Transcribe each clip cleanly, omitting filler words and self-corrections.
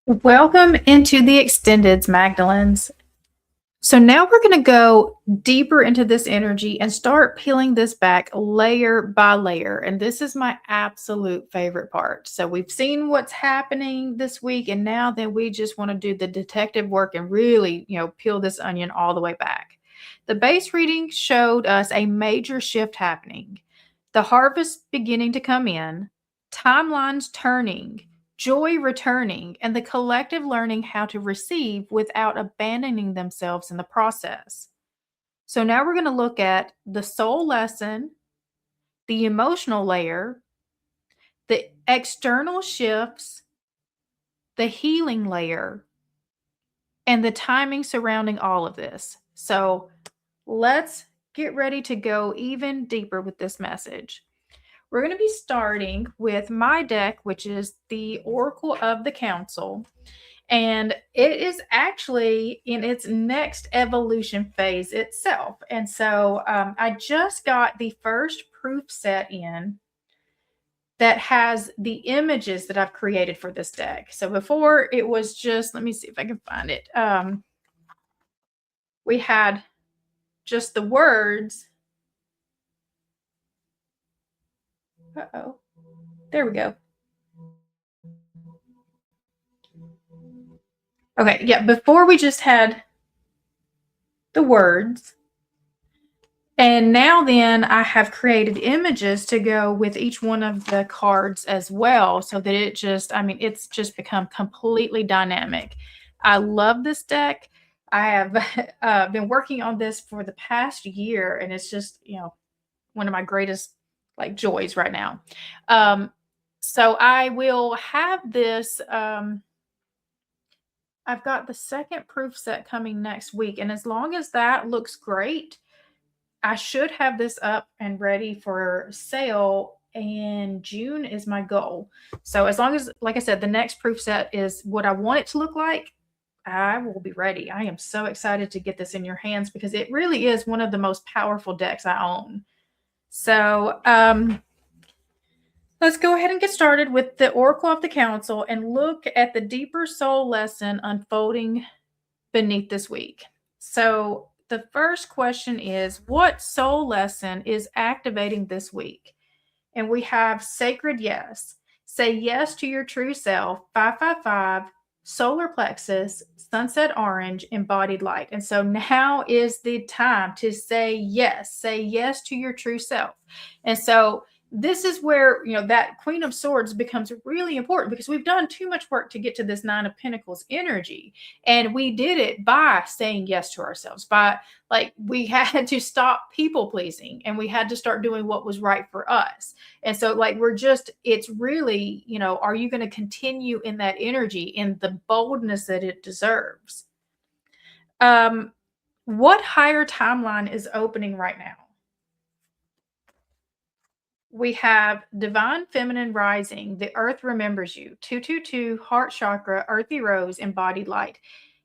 Welcome into the extendeds, Magdalenes. So now we're going to go deeper into this energy and start peeling this back layer by layer. And this is my absolute favorite part. So we've seen what's happening this week, and now then we just want to do the detective work and really, peel this onion all the way back. The base reading showed us a major shift happening, the harvest beginning to come in, timelines turning, joy returning, and the collective learning how to receive without abandoning themselves in the process. So now we're going to look at the soul lesson, the emotional layer, the external shifts, the healing layer, and the timing surrounding all of this. So let's get ready to go even deeper with this message. We're going to be starting with my deck, which is the Oracle of the Council. And it is actually in its next evolution phase itself. And so I just got the first proof set in that has the images that I've created for this deck. So before it was just, let me see if I can find it. We had just the words. Uh-oh. There we go. Okay, yeah, before we just had the words. And now then I have created images to go with each one of the cards as well, so that it's just become completely dynamic. I love this deck. I have been working on this for the past year, and it's just, one of my greatest joys right now. So I will have this. I've got the second proof set coming next week, and as long as that looks great, I should have this up and ready for sale in June is my goal. So as long as, like I said, the next proof set is what I want it to look like, I will be ready. I am so excited to get this in your hands because it really is one of the most powerful decks I own. So let's go ahead and get started with the Oracle of the Council and look at the deeper soul lesson unfolding beneath this week. So the first question is, what soul lesson is activating this week? And we have sacred yes. Say yes to your true self, 555, solar plexus, sunset orange, embodied light. And so now is the time to say yes. Say yes to your true self. And so this is where, that Queen of Swords becomes really important because we've done too much work to get to this Nine of Pentacles energy. And we did it by saying yes to ourselves, by we had to stop people pleasing and we had to start doing what was right for us. And so it's really, are you going to continue in that energy, in the boldness that it deserves? What higher timeline is opening right now? We have Divine Feminine Rising, the Earth Remembers You, 222, Heart Chakra, Earthy Rose, Embodied Light.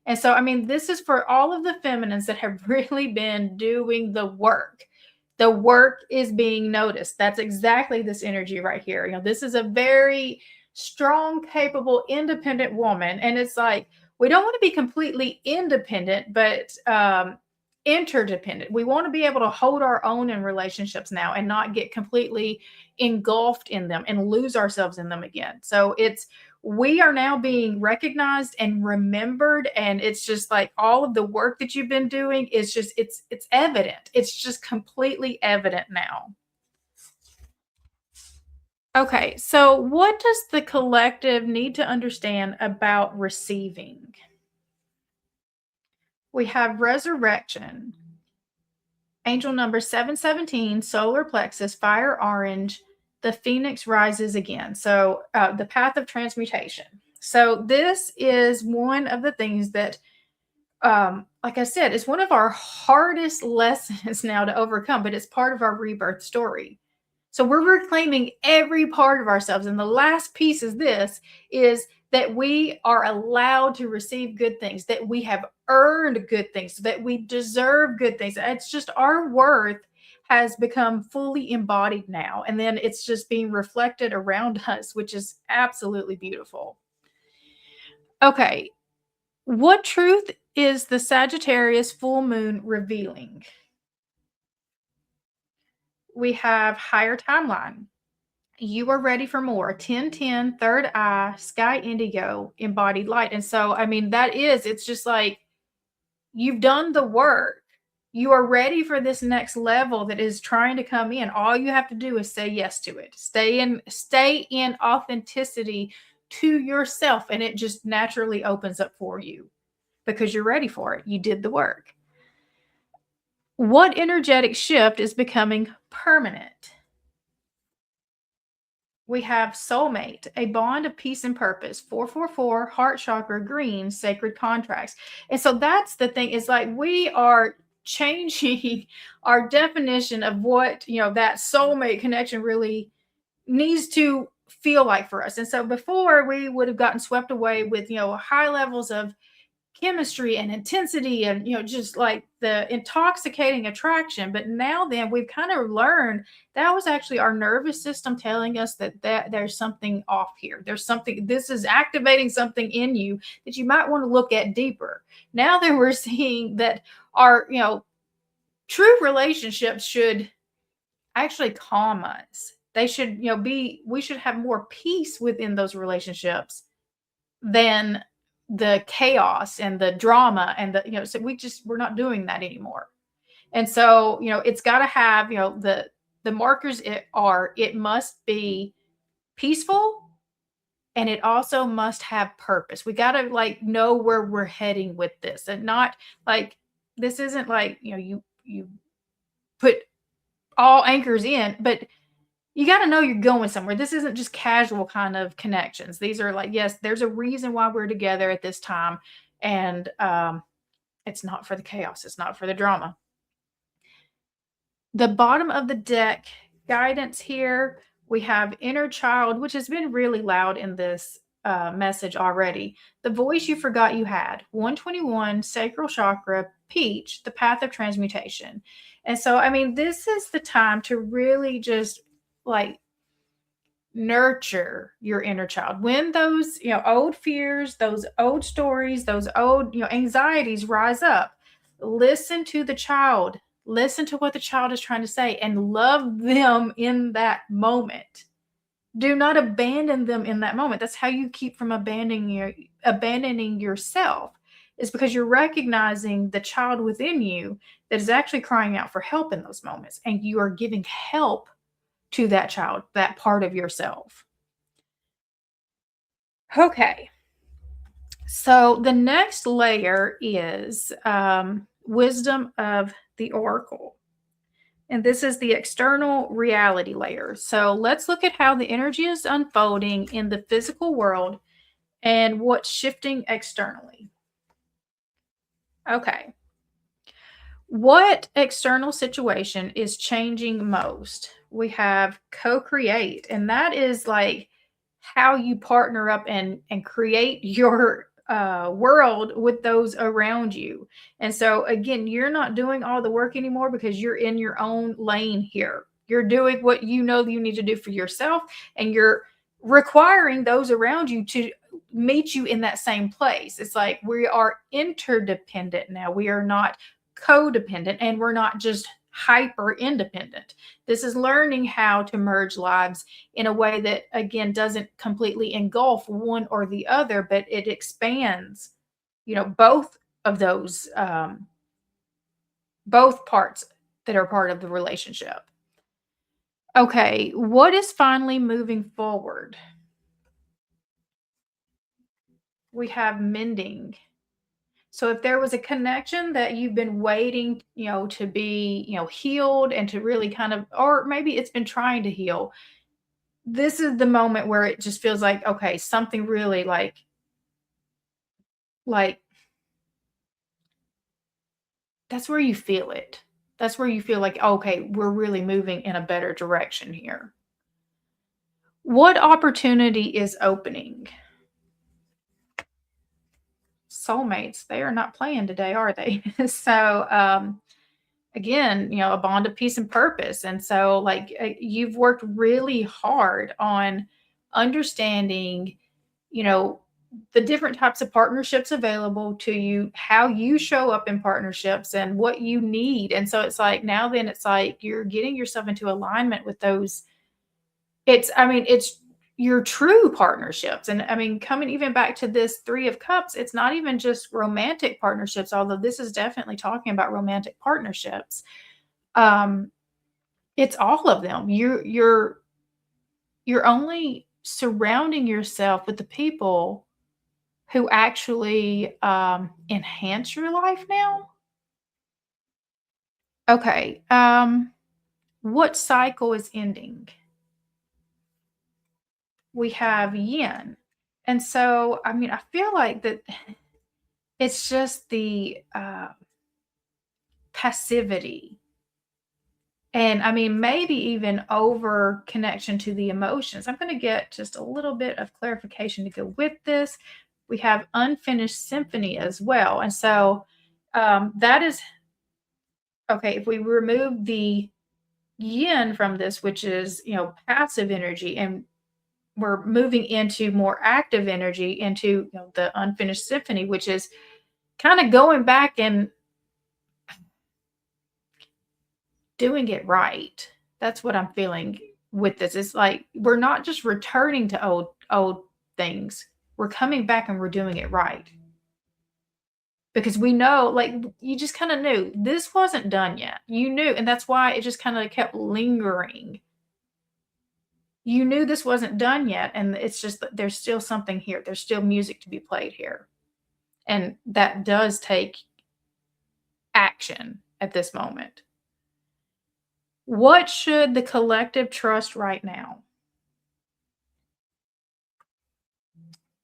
And so, this is for all of the feminines that have really been doing the work. The work is being noticed. That's exactly this energy right here. This is a very strong, capable, independent woman. And it's we don't want to be completely independent, but interdependent. We want to be able to hold our own in relationships now and not get completely engulfed in them and lose ourselves in them again. So we are now being recognized and remembered, and it's just all of the work that you've been doing is just it's evident. It's just completely evident now. Okay, so what does the collective need to understand about receiving? We have resurrection, angel number 717, solar plexus, fire orange, the phoenix rises again. So the path of transmutation. So this is one of the things that, like I said, is one of our hardest lessons now to overcome, but it's part of our rebirth story. So we're reclaiming every part of ourselves. And the last piece is that we are allowed to receive good things, that we have earned good things, that we deserve good things. It's just our worth has become fully embodied now. And then it's just being reflected around us, which is absolutely beautiful. Okay. What truth is the Sagittarius full moon revealing? We have higher timeline. You are ready for more. 1010, third eye, sky indigo, embodied light. And so, I mean, it's just like you've done the work. You are ready for this next level that is trying to come in. All you have to do is say yes to it. Stay in authenticity to yourself, and it just naturally opens up for you because you're ready for it. You did the work. What energetic shift is becoming permanent? We have soulmate, a bond of peace and purpose, 444, heart chakra, green, sacred contracts. And so that's the thing, is like we are changing our definition of what, that soulmate connection really needs to feel like for us. And so before, we would have gotten swept away with, high levels of chemistry and intensity and just like the intoxicating attraction. But now then we've kind of learned that was actually our nervous system telling us that there's something off here. There's something, this is activating something in you that you might want to look at deeper. Now that we're seeing that our true relationships should actually calm us. They should we should have more peace within those relationships than the chaos and the drama and so we're not doing that anymore. And so it's got to have the markers, it must be peaceful, and it also must have purpose. We got to like know where we're heading with this, and not like this isn't like you put all anchors in, but you got to know you're going somewhere. This isn't just casual kind of connections. These are like, yes, there's a reason why we're together at this time. And it's not for the chaos. It's not for the drama. The bottom of the deck guidance here, we have inner child, which has been really loud in this message already. The voice you forgot you had. 121, sacral chakra, peach, the path of transmutation. And so, I mean, this is the time to really just like nurture your inner child. When those old fears, those old stories, those old anxieties rise up, listen to the child, listen to what the child is trying to say, and love them in that moment. Do not abandon them in that moment. That's how you keep from abandoning yourself, is because you're recognizing the child within you that is actually crying out for help in those moments, and you are giving help to that child, that part of yourself. Okay. So the next layer is wisdom of the oracle. And this is the external reality layer. So let's look at how the energy is unfolding in the physical world and what's shifting externally. Okay. What external situation is changing most? We have co-create, and that is like how you partner up and create your world with those around you. And so again, you're not doing all the work anymore because you're in your own lane here. You're doing what you need to do for yourself, and you're requiring those around you to meet you in that same place. It's like we are interdependent now. We are not codependent, and we're not just hyper independent. This is learning how to merge lives in a way that again doesn't completely engulf one or the other, but it expands both of those both parts that are part of the relationship. Okay, what is finally moving forward? We have mending. So if there was a connection that you've been waiting, to be, healed and to really kind of, or maybe it's been trying to heal, this is the moment where it just feels like, okay, something really like that's where you feel it. That's where you feel like, okay, we're really moving in a better direction here. What opportunity is opening? Soulmates, they are not playing today, are they? So, again, a bond of peace and purpose. And so like you've worked really hard on understanding, the different types of partnerships available to you, how you show up in partnerships and what you need. And so it's like now then it's like you're getting yourself into alignment with those. It's your true partnerships. And I mean, coming even back to this 3 of Cups, it's not even just romantic partnerships, although this is definitely talking about romantic partnerships. Um, it's all of them. You're only surrounding yourself with the people who actually, enhance your life now? Okay, what cycle is ending? We have yin. And so, I mean, I feel like that it's just the, passivity. And I mean, maybe even over connection to the emotions. I'm gonna get just a little bit of clarification to go with this. We have unfinished symphony as well. And so, that is okay, if we remove the yin from this, which is, passive energy, and we're moving into more active energy into, the unfinished symphony, which is kind of going back and doing it right. That's what I'm feeling with this. It's like we're not just returning to old things. We're coming back and we're doing it right. Because we know, like, you just kind of knew this wasn't done yet. You knew, and that's why it just kind of kept lingering. You knew this wasn't done yet, and it's just that there's still something here. There's still music to be played here. And that does take action at this moment. What should the collective trust right now?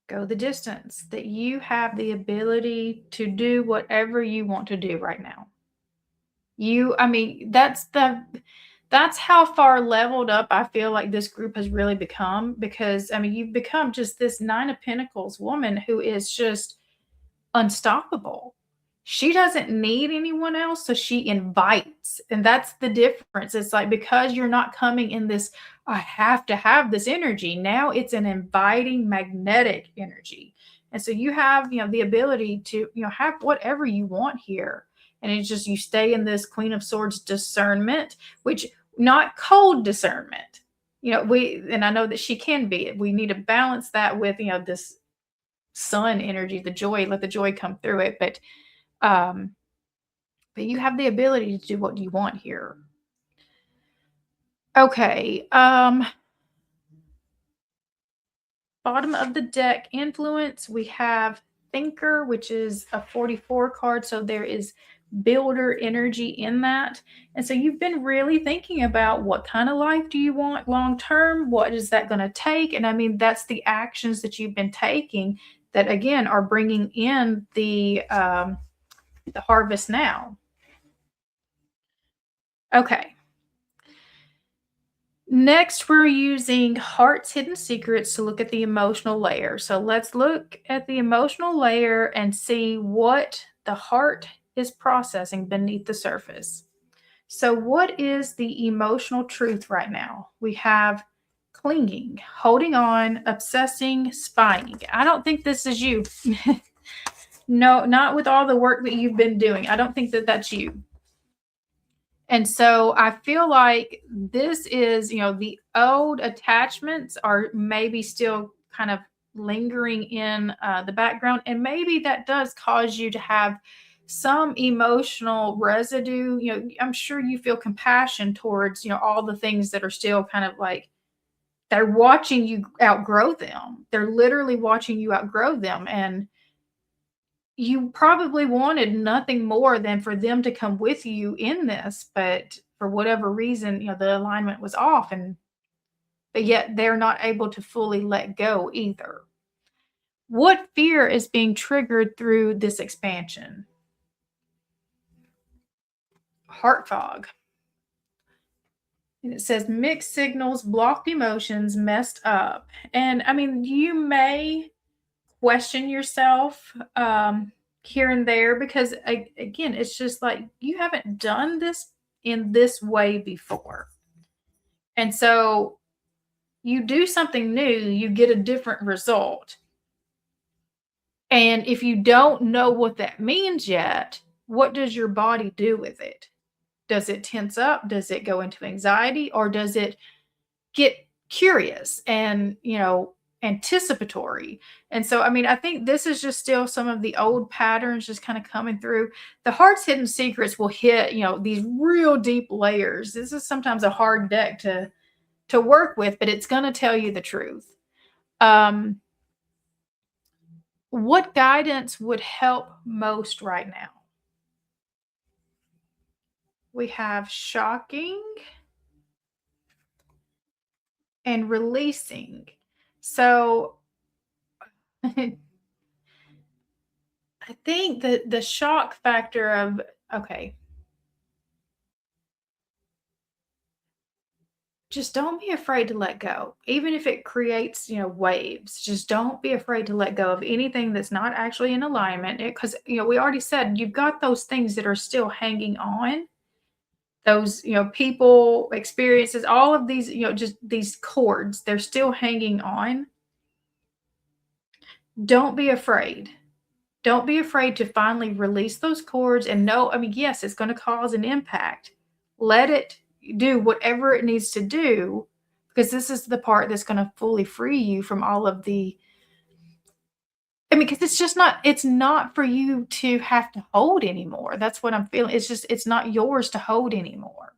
Go the distance, that you have the ability to do whatever you want to do right now. I mean, that's how far leveled up I feel like this group has really become, because I mean, you've become just this 9 of Pentacles woman who is just unstoppable. She doesn't need anyone else, so she invites. And that's the difference. It's like because you're not coming in this, I have to have this energy. Now it's an inviting magnetic energy. And so you have, the ability to, have whatever you want here. And it's just you stay in this Queen of Swords discernment, which not cold discernment. And I know that she can be. We need to balance that with, this sun energy, the joy, let the joy come through it. Um, but you have the ability to do what you want here. Okay. Bottom of the deck influence, we have Thinker, which is a 44 card. So there is builder energy in that. And so you've been really thinking about what kind of life do you want long term? What is that going to take? And I mean, that's the actions that you've been taking that, again, are bringing in the harvest now. Okay. Next, we're using Heart's Hidden Secrets to look at the emotional layer. So let's look at the emotional layer and see what the heart is processing beneath the surface. So what is the emotional truth right now? We have clinging, holding on, obsessing, spying. I don't think this is you. No, not with all the work that you've been doing. I don't think that that's you. And so I feel like this is, the old attachments are maybe still kind of lingering in the background. And maybe that does cause you to have some emotional residue. I'm sure you feel compassion towards, all the things that are still kind of like they're watching you outgrow them. They're literally watching you outgrow them. And you probably wanted nothing more than for them to come with you in this, but for whatever reason, the alignment was off, but yet they're not able to fully let go either. What fear is being triggered through this expansion? Heart fog. And it says mixed signals, blocked emotions, messed up. And I mean, you may question yourself here and there because again, it's just like you haven't done this in this way before. And so you do something new, you get a different result. And if you don't know what that means yet, what does your body do with it? Does it tense up? Does it go into anxiety? Or does it get curious and, anticipatory? And so, I mean, I think this is just still some of the old patterns just kind of coming through. The heart's hidden secrets will hit, these real deep layers. This is sometimes a hard deck to work with, but it's going to tell you the truth. What guidance would help most right now? We have shocking and releasing. So I think that the shock factor of, okay, just don't be afraid to let go. Even if it creates, waves, just don't be afraid to let go of anything that's not actually in alignment. Because, we already said you've got those things that are still hanging on. Those, people, experiences, all of these, just these cords, they're still hanging on. Don't be afraid. Don't be afraid to finally release those cords and know, I mean, yes, it's going to cause an impact. Let it do whatever it needs to do, because this is the part that's going to fully free you from all of the, I mean, because it's not for you to have to hold anymore. That's what I'm feeling. It's not yours to hold anymore.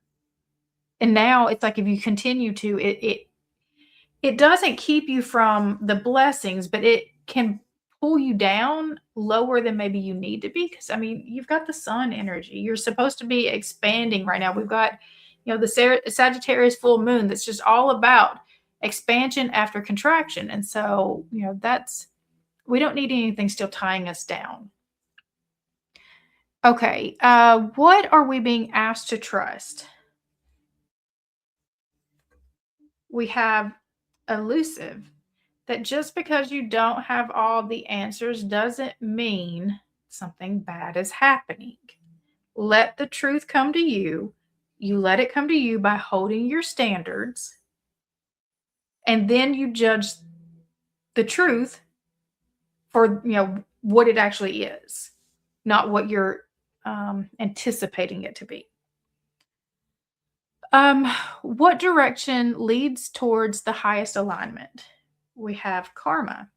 And now it's like if you continue to, it doesn't keep you from the blessings, but it can pull you down lower than maybe you need to be. Because I mean, you've got the sun energy. You're supposed to be expanding right now. We've got, the Sagittarius full moon that's just all about expansion after contraction. And so, we don't need anything still tying us down. Okay. What are we being asked to trust? We have elusive. That just because you don't have all the answers doesn't mean something bad is happening. Let the truth come to you. You let it come to you by holding your standards. And then you judge the truth for, what it actually is, not what you're anticipating it to be. What direction leads towards the highest alignment? We have karma.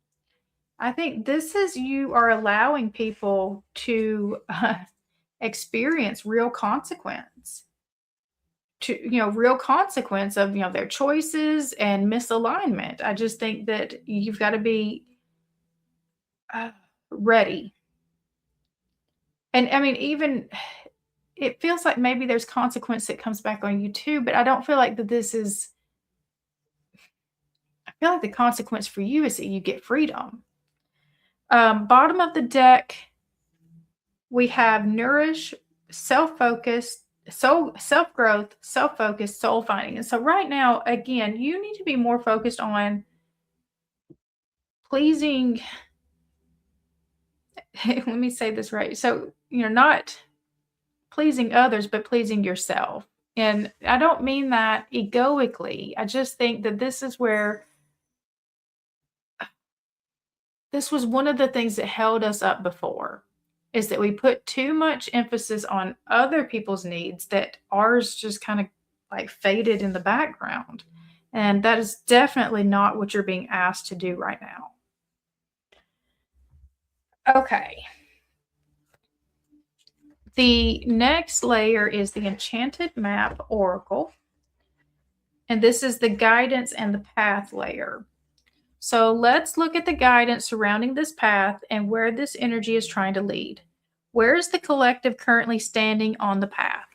I think this is you are allowing people to experience real consequence, real consequence of, their choices and misalignment. I just think that you've got to be ready. And I mean, even it feels like maybe there's consequence that comes back on you too, but I don't feel like that this is, I feel like the consequence for you is that you get freedom. Bottom of the deck, we have nourish, self-focused, self-growth, self-focused, soul finding. And so right now, again, you need to be more focused on pleasing. Let me say this right. So, not pleasing others, but pleasing yourself. And I don't mean that egoically. I just think that this is where this was one of the things that held us up before, is that we put too much emphasis on other people's needs that ours just kind of like faded in the background. And that is definitely not what you're being asked to do right now. Okay. The next layer is the Enchanted Map Oracle. And this is the guidance and the path layer. So let's look at the guidance surrounding this path and where this energy is trying to lead. Where is the collective currently standing on the path?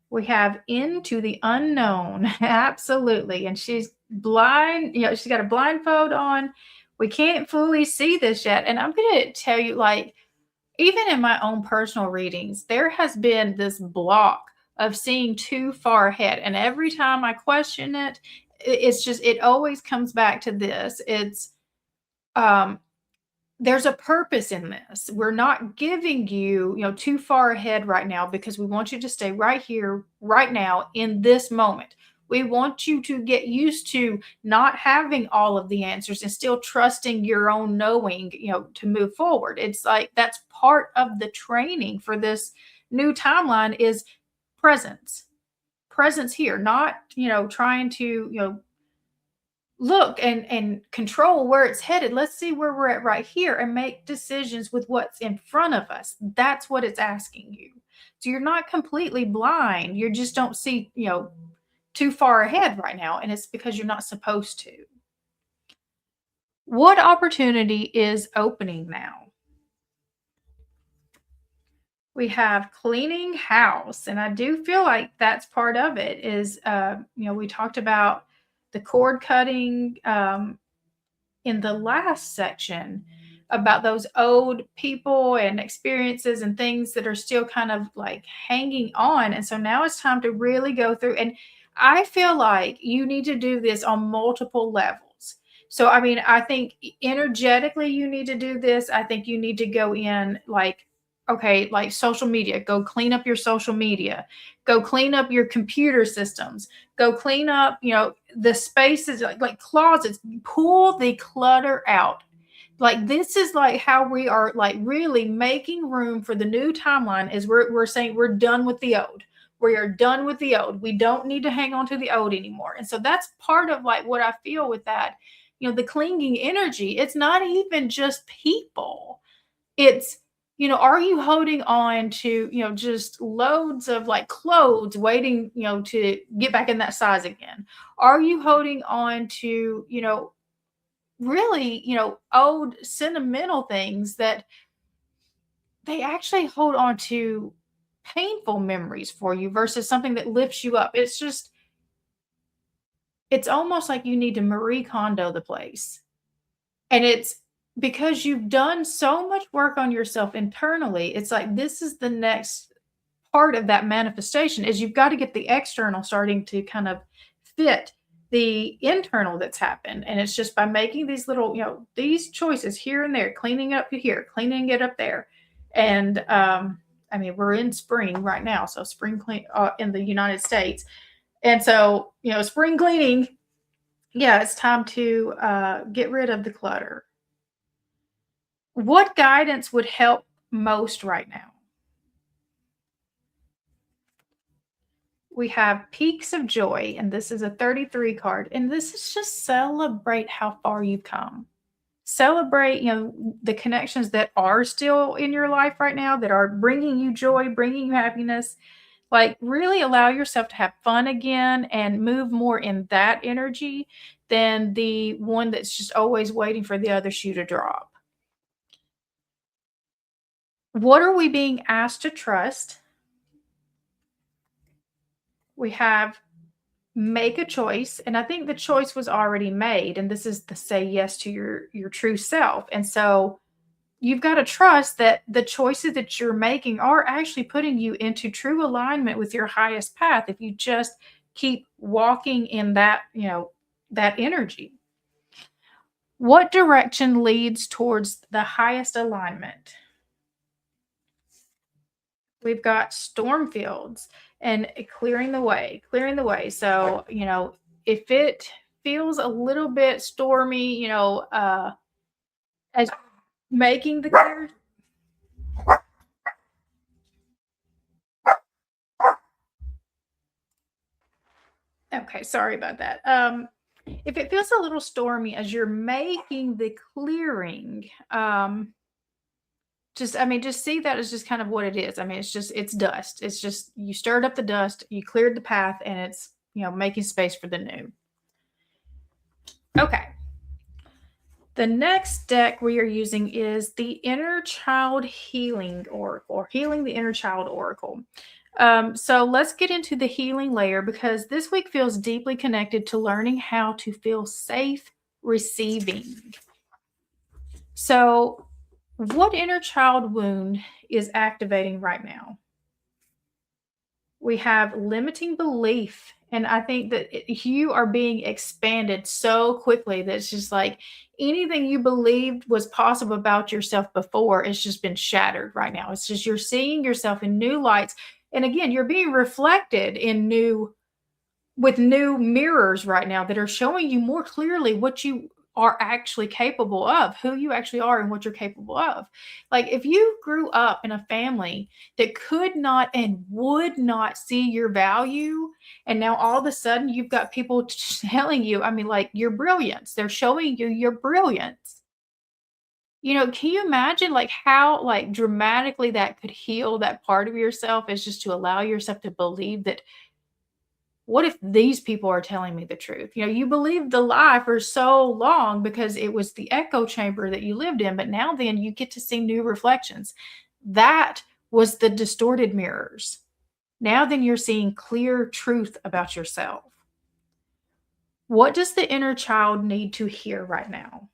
We have into the unknown. Absolutely. And she's blind, she's got a blindfold on. We can't fully see this yet. And I'm going to tell you, like, even in my own personal readings, there has been this block of seeing too far ahead. And every time I question it, it always comes back to this. It's, there's a purpose in this. We're not giving you, too far ahead right now, because we want you to stay right here, right now, in this moment. We want you to get used to not having all of the answers and still trusting your own knowing, to move forward. It's like that's part of the training for this new timeline is presence. Presence here, not, trying to, look and control where it's headed. Let's see where we're at right here and make decisions with what's in front of us. That's what it's asking you. So you're not completely blind. You just don't see, too far ahead right now. And it's because you're not supposed to. What opportunity is opening now? We have cleaning house. And I do feel like that's part of it is, we talked about the cord cutting in the last section about those old people and experiences and things that are still kind of like hanging on. And so now it's time to really go through. And I feel like you need to do this on multiple levels. So, I mean, I think energetically you need to do this. I think you need to go in like, okay, like social media, go clean up your social media, go clean up your computer systems, go clean up, the spaces like closets, pull the clutter out. Like this is like how we are like really making room for the new timeline is we're saying we're done with the old. We are done with the old. We don't need to hang on to the old anymore. And so that's part of like what I feel with that, the clinging energy. It's not even just people. It's, are you holding on to, just loads of like clothes waiting, to get back in that size again? Are you holding on to, really, old sentimental things that they actually hold on to painful memories for you versus something that lifts you up? It's almost like you need to Marie Kondo the place. And it's because you've done so much work on yourself internally. It's like this is the next part of that manifestation is you've got to get the external starting to kind of fit the internal that's happened. And it's just by making these little, these choices here and there, cleaning up here, cleaning it up there. And I mean, we're in spring right now. So spring clean in the United States. And so, spring cleaning, yeah, it's time to get rid of the clutter. What guidance would help most right now? We have Peaks of Joy, and this is a 33 card. And this is just celebrate how far you've come. Celebrate, the connections that are still in your life right now that are bringing you joy, bringing you happiness. Like really allow yourself to have fun again and move more in that energy than the one that's just always waiting for the other shoe to drop. What are we being asked to trust? We have make a choice, and I think the choice was already made, and this is the say yes to your true self. And so you've got to trust that the choices that you're making are actually putting you into true alignment with your highest path if you just keep walking in that, that energy. What direction leads towards the highest alignment? We've got storm fields and clearing the way, clearing the way. So, if it feels a little bit stormy, as making the clear. Okay, sorry about that. If it feels a little stormy as you're making the clearing, just see that as just kind of what it is. I mean, it's dust. It's just you stirred up the dust, you cleared the path, and it's making space for the new. Okay. The next deck we are using is the Inner Child Healing Oracle, or Healing the Inner Child Oracle. So let's get into the healing layer because this week feels deeply connected to learning how to feel safe receiving. So, what inner child wound is activating right now? We have limiting belief. And I think that you are being expanded so quickly that it's just like anything you believed was possible about yourself before, it's just been shattered right now. It's just you're seeing yourself in new lights. And again, you're being reflected in new with new mirrors right now that are showing you more clearly what you are actually capable of, who you actually are and what you're capable of. Like if you grew up in a family that could not and would not see your value, and now all of a sudden you've got people telling you, I mean, like your brilliance, they're showing you your brilliance. Can you imagine like how like dramatically that could heal that part of yourself is just to allow yourself to believe that what if these people are telling me the truth? You believed the lie for so long because it was the echo chamber that you lived in, but now then you get to see new reflections. That was the distorted mirrors. Now then you're seeing clear truth about yourself. What does the inner child need to hear right now?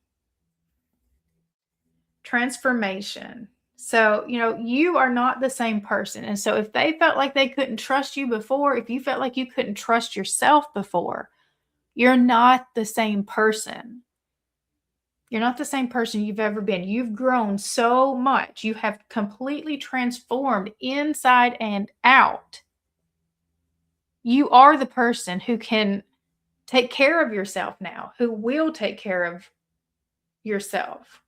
Transformation. So, you are not the same person. And so, if they felt like they couldn't trust you before, if you felt like you couldn't trust yourself before, you're not the same person. You're not the same person you've ever been. You've grown so much. You have completely transformed inside and out. You are the person who can take care of yourself now, who will take care of yourself.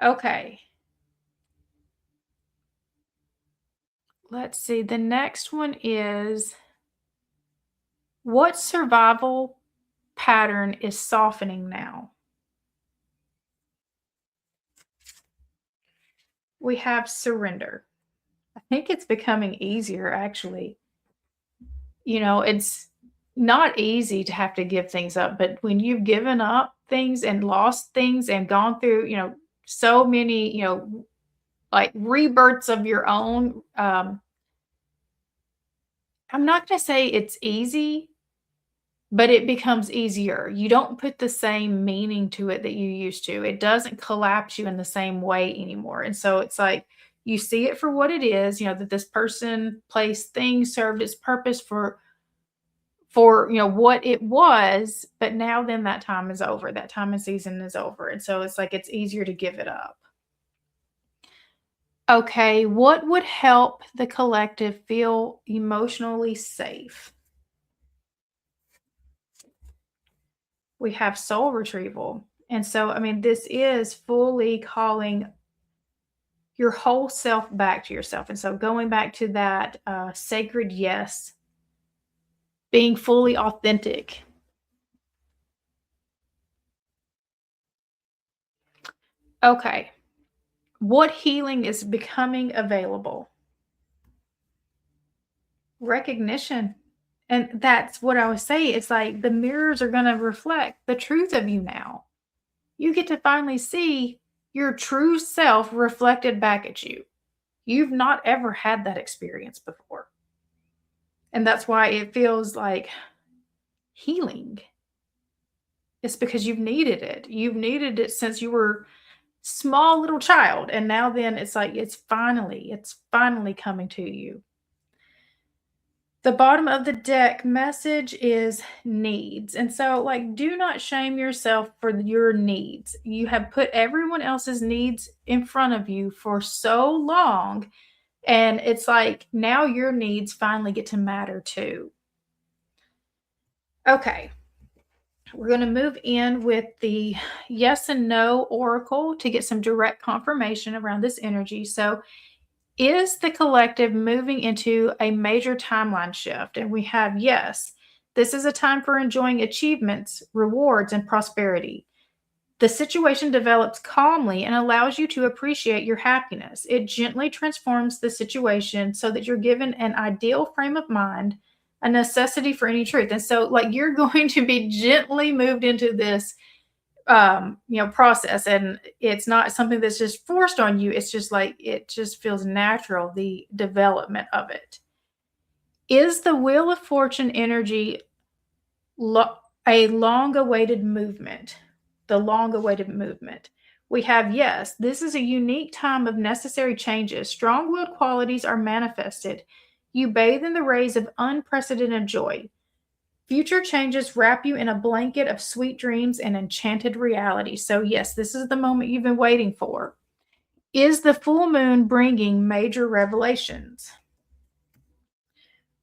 Okay. Let's see. The next one is what survival pattern is softening now? We have surrender. I think it's becoming easier, actually. It's not easy to have to give things up, but when you've given up things and lost things and gone through, so many, like rebirths of your own, I'm not going to say it's easy, but it becomes easier. You don't put the same meaning to it that you used to. It doesn't collapse you in the same way anymore. And so it's like you see it for what it is, that this person, place, thing served its purpose for what it was, but now then that time is over. That time and season is over. And so it's like it's easier to give it up. Okay, what would help the collective feel emotionally safe? We have soul retrieval. And so, I mean, this is fully calling your whole self back to yourself. And so, going back to that sacred yes, being fully authentic. Okay, what healing is becoming available? Recognition. And that's what I was saying. It's like the mirrors are going to reflect the truth of you now. You get to finally see your true self reflected back at you. You've not ever had that experience before. And that's why it feels like healing. It's because you've needed it. You've needed it since you were small little child, and now then it's like it's finally coming to you. The bottom of the deck message is needs. And so, like, do not shame yourself for your needs. You have put everyone else's needs in front of you for so long. And it's like now your needs finally get to matter too. Okay. We're going to move in with the yes and no oracle to get some direct confirmation around this energy. So, is the collective moving into a major timeline shift? And we have yes, this is a time for enjoying achievements, rewards, and prosperity. The situation develops calmly and allows you to appreciate your happiness. It gently transforms the situation so that you're given an ideal frame of mind, a necessity for any truth. And so, like, you're going to be gently moved into this process, and it's not something that's just forced on you. It's just like it just feels natural, the development of it. Is the Wheel of Fortune energy a long awaited movement? The long awaited movement. We have yes, this is a unique time of necessary changes. Strong willed qualities are manifested. You bathe in the rays of unprecedented joy. Future changes wrap you in a blanket of sweet dreams and enchanted reality. So, yes, this is the moment you've been waiting for. Is the full moon bringing major revelations?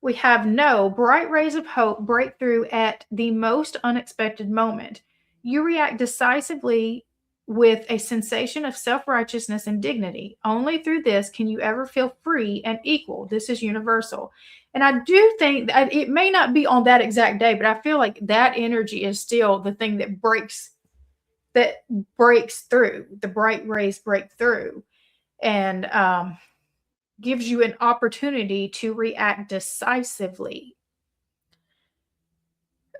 We have no. Bright rays of hope break through at the most unexpected moment. You react decisively with a sensation of self-righteousness and dignity. Only through this can you ever feel free and equal. This is universal. And I do think that it may not be on that exact day, but I feel like that energy is still the thing that breaks through. The bright rays break through and gives you an opportunity to react decisively.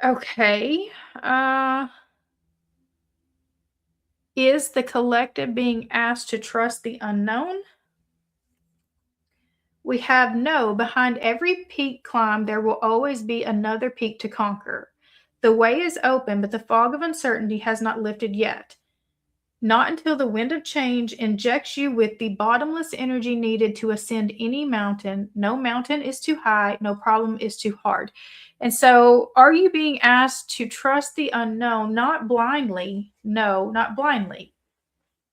Okay. Is the collective being asked to trust the unknown? We have no. Behind every peak climb, there will always be another peak to conquer. The way is open, but the fog of uncertainty has not lifted yet. Not until the wind of change injects you with the bottomless energy needed to ascend any mountain. No mountain is too high, no problem is too hard. And so, are you being asked to trust the unknown, not blindly? No, not blindly.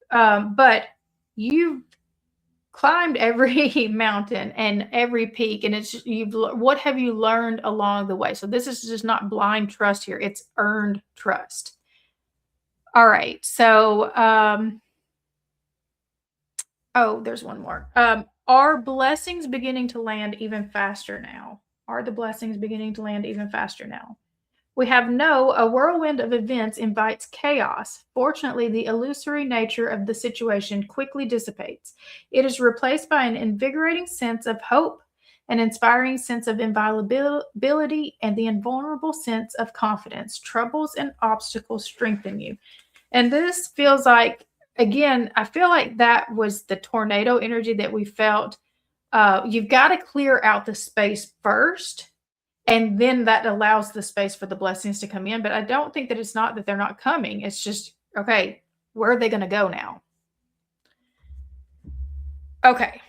But you've climbed every mountain and every peak, and what have you learned along the way? So, this is just not blind trust here, it's earned trust. All right. So, oh, there's one more. Are blessings beginning to land even faster now? Are the blessings beginning to land even faster now? We have no. A whirlwind of events invites chaos. Fortunately, the illusory nature of the situation quickly dissipates. It is replaced by an invigorating sense of hope, an inspiring sense of inviolability, and the invulnerable sense of confidence. Troubles and obstacles strengthen you. And this feels like, again, I feel like that was the tornado energy that we felt. You've got to clear out the space first, and then that allows the space for the blessings to come in. But I don't think that it's not that they're not coming. It's just, okay, where are they going to go now? Okay.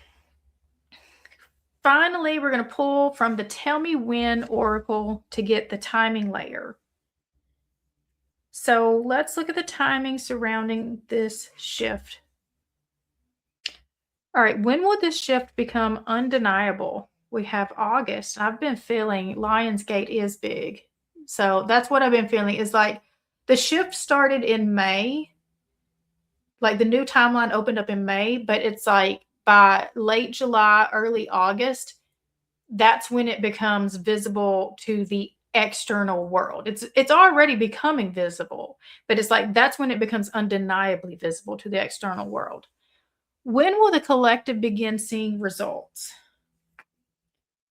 Finally, we're going to pull from the Tell Me When Oracle to get the timing layer. So let's look at the timing surrounding this shift. All right, when will this shift become undeniable? We have August. I've been feeling Lionsgate is big. So that's what I've been feeling is like the shift started in May. Like the new timeline opened up in May, but it's like by late July, early August, that's when it becomes visible to the external world. It's already becoming visible, but it's like that's when it becomes undeniably visible to the external world. When will the collective begin seeing results?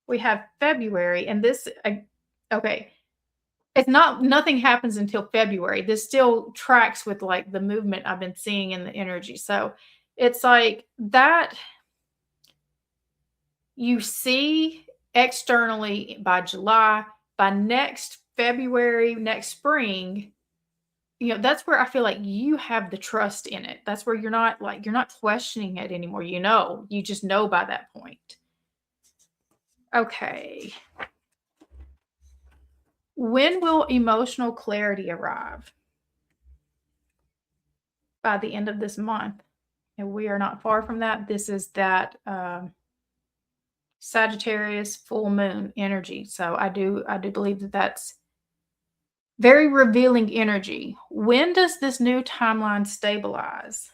We have February, and this okay. It's not nothing happens until February. This still tracks with like the movement I've been seeing in the energy. So it's like that you see externally by July, by next February, next spring, that's where I feel like you have the trust in it. That's where you're not questioning it anymore. You just know by that point. Okay. When will emotional clarity arrive? By the end of this month. And we are not far from that. This is that Sagittarius full moon energy. So I do believe that that's very revealing energy. When does this new timeline stabilize?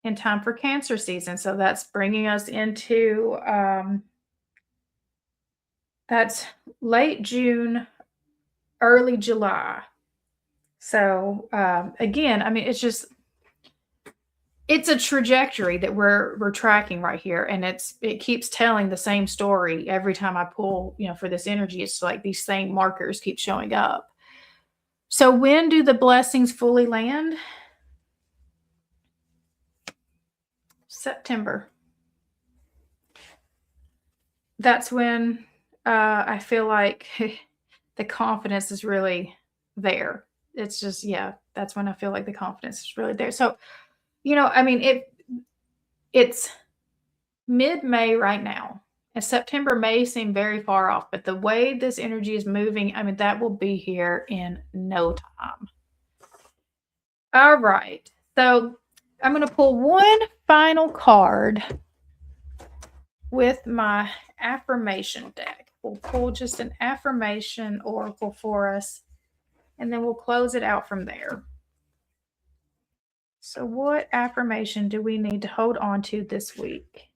In time for Cancer season. So that's bringing us into that's late June, early July. So again, I mean, it's a trajectory that we're tracking right here, and it keeps telling the same story every time I pull, for this energy. It's like these same markers keep showing up. So when do the blessings fully land? September. That's when I feel like the confidence is really there. It's just, that's when I feel like the confidence is really there. So, I mean, it's mid-May right now, and September may seem very far off, but the way this energy is moving, I mean, that will be here in no time. All right. So I'm going to pull one final card with my affirmation deck. We'll pull just an affirmation oracle for us, and then we'll close it out from there. So what affirmation do we need to hold on to this week?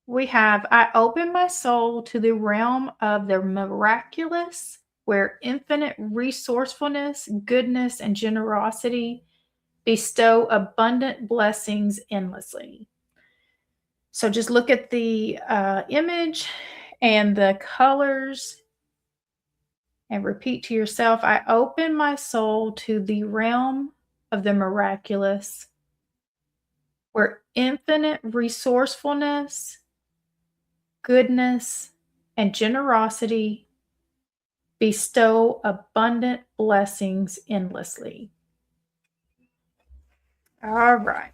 We have, I open my soul to the realm of the miraculous, where infinite resourcefulness, goodness, and generosity bestow abundant blessings endlessly. So just look at the image and the colors and repeat to yourself, I open my soul to the realm of the miraculous, where infinite resourcefulness, goodness, and generosity bestow abundant blessings endlessly. All right.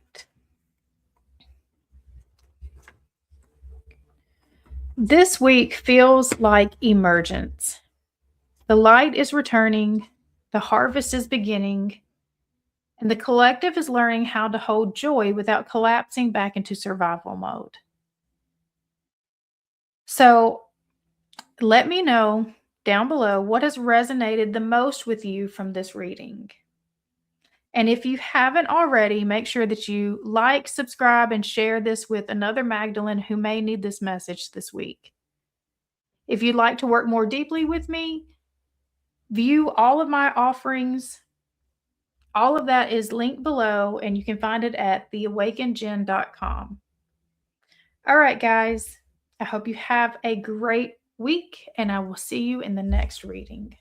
This week feels like emergence. The light is returning, the harvest is beginning, and the collective is learning how to hold joy without collapsing back into survival mode. So let me know down below what has resonated the most with you from this reading. And if you haven't already, make sure that you like, subscribe, and share this with another Magdalene who may need this message this week. If you'd like to work more deeply with me, view all of my offerings. All of that is linked below, and you can find it at theawakenedgen.com. All right, guys. I hope you have a great week, and I will see you in the next reading.